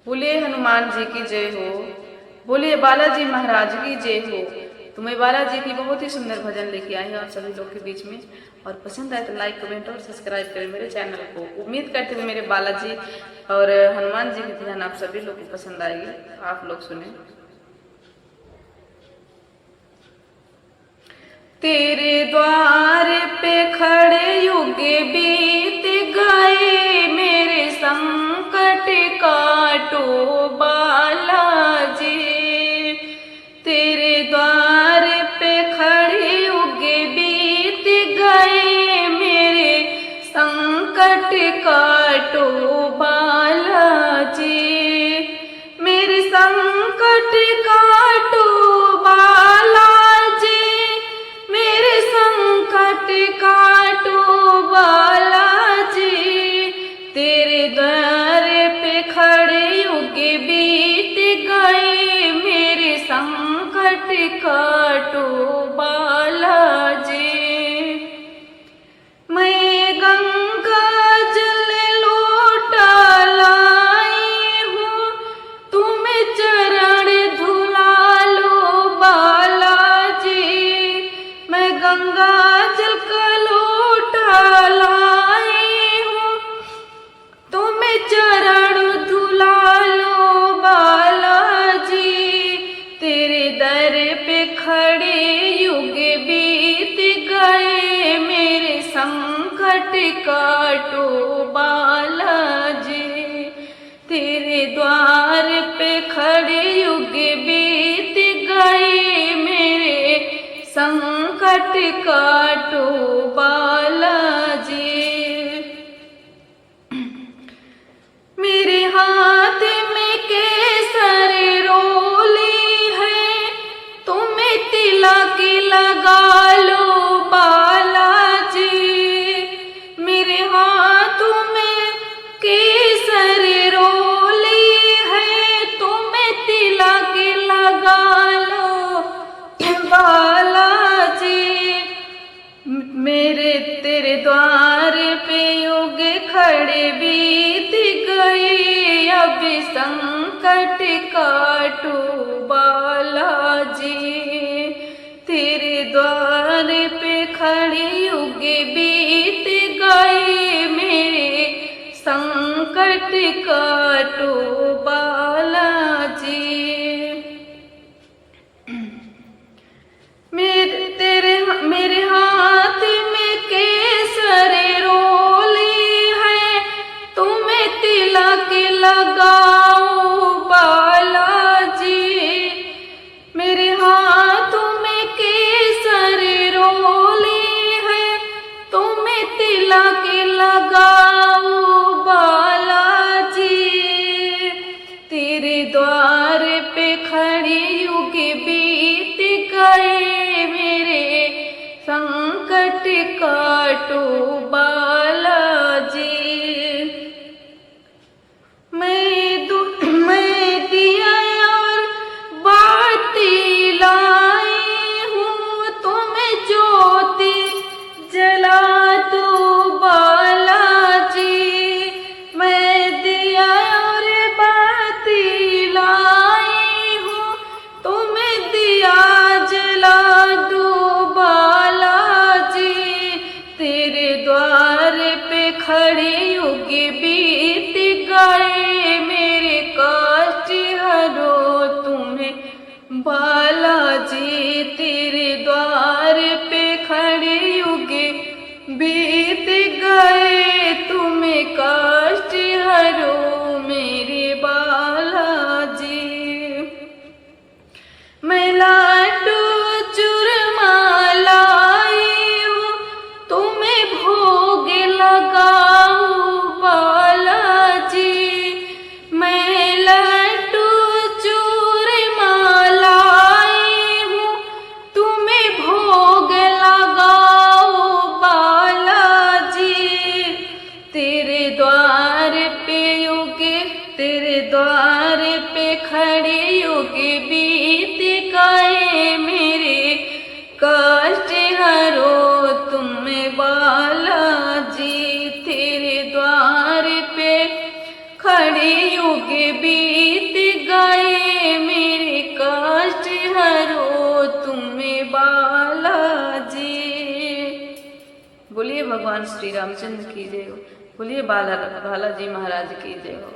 बोले हनुमान जी की जय हो, बोले बालाजी महाराज की जय हो। तो मैं बालाजी की बहुत ही सुंदर भजन लेके आई हूँ आप सभी लोग के बीच में, और पसंद आए तो लाइक कमेंट और सब्सक्राइब करें मेरे चैनल को। उम्मीद करते हुए मेरे बालाजी और हनुमान जी की भजन आप सभी लोग को पसंद आएगी, आप लोग सुने। तेरे द्वार पे खड़े युग बीत गए, मेरे संकट काटो बालाजी। तेरे द्वार पे खड़े युग बीत गए, मेरे संकट काटो बालाजी। मेरे संकट काटो बालाजी, मेरे संकट काटो बालाजी। तेरे द्वार पे खड़े युग बीत गए, मेरे संकट काटो बालाजी। मैं गंगा जल लोटा लाई हूँ, तुम चरण धुला लो बालाजी। मैं गंगा जल का लोटा लाई हूँ, तुम चरण धुला लो बालाजी। तेरे दर पे खड़े युग बीत गए, मेरे संकट काटो बालाजी। तेरे द्वार पे खड़े युग बीत गए, मेरे संकट काटो बालाजी। मेरे हाथ में केसर रोली है, तुम्हें तिलक लगा लो बालाजी। मेरे हाथों में केसर रोली है, तुम्हें तिलक लगा लो बालाजी। मेरे तेरे द्वार पे युग खड़े बीत गए, अब संकट काटो बालाजी। तेरे द्वार पे खड़े युग बीत गए, मेरे संकट काटो बालाजी। मेरे हाथ में केसर रोली है, तुम्हें तिलक लगाओ बालाजी। मेरे हाथों में केसर रोली है, तुम्हें तिलक लगाओ बालाजी। तेरे द्वार पे खड़े युग बीत गए, मेरे संकट काटो बालाजी। मैं दिया और बाती लाई हूँ, तुम्हें ज्योति जला दो बालाजी। मैं दिया और बाती लाई हूँ, तुम्हें दिया जला दो बालाजी। तेरे द्वार पे खड़े युग बीत गए, मेरे कष्ट हरो तुम्हें बालाजी। तेरे द्वार पे खड़े युग बीत गए, तुम्हें कष्ट हरो मेरे बालाजी। मैं लाडू चूरमा लाई हूँ, तुम्हें भोग लगाओ बालाजी। मैं लाडू चूरमा लाई हूँ, तुम्हें भोग लगाओ बालाजी। तेरे द्वार पे युग, तेरे द्वार पे खड़े युग बीत गए, मेरे कष्ट हरो तुम बालाजी। तेरे द्वार पे खड़ी हूँ युग बीत गए मेरे कष्ट हरो तुम्हें बालाजी। बोलिए भगवान श्री रामचंद्र की जय हो। बोलिए बालाजी महाराज की जय हो।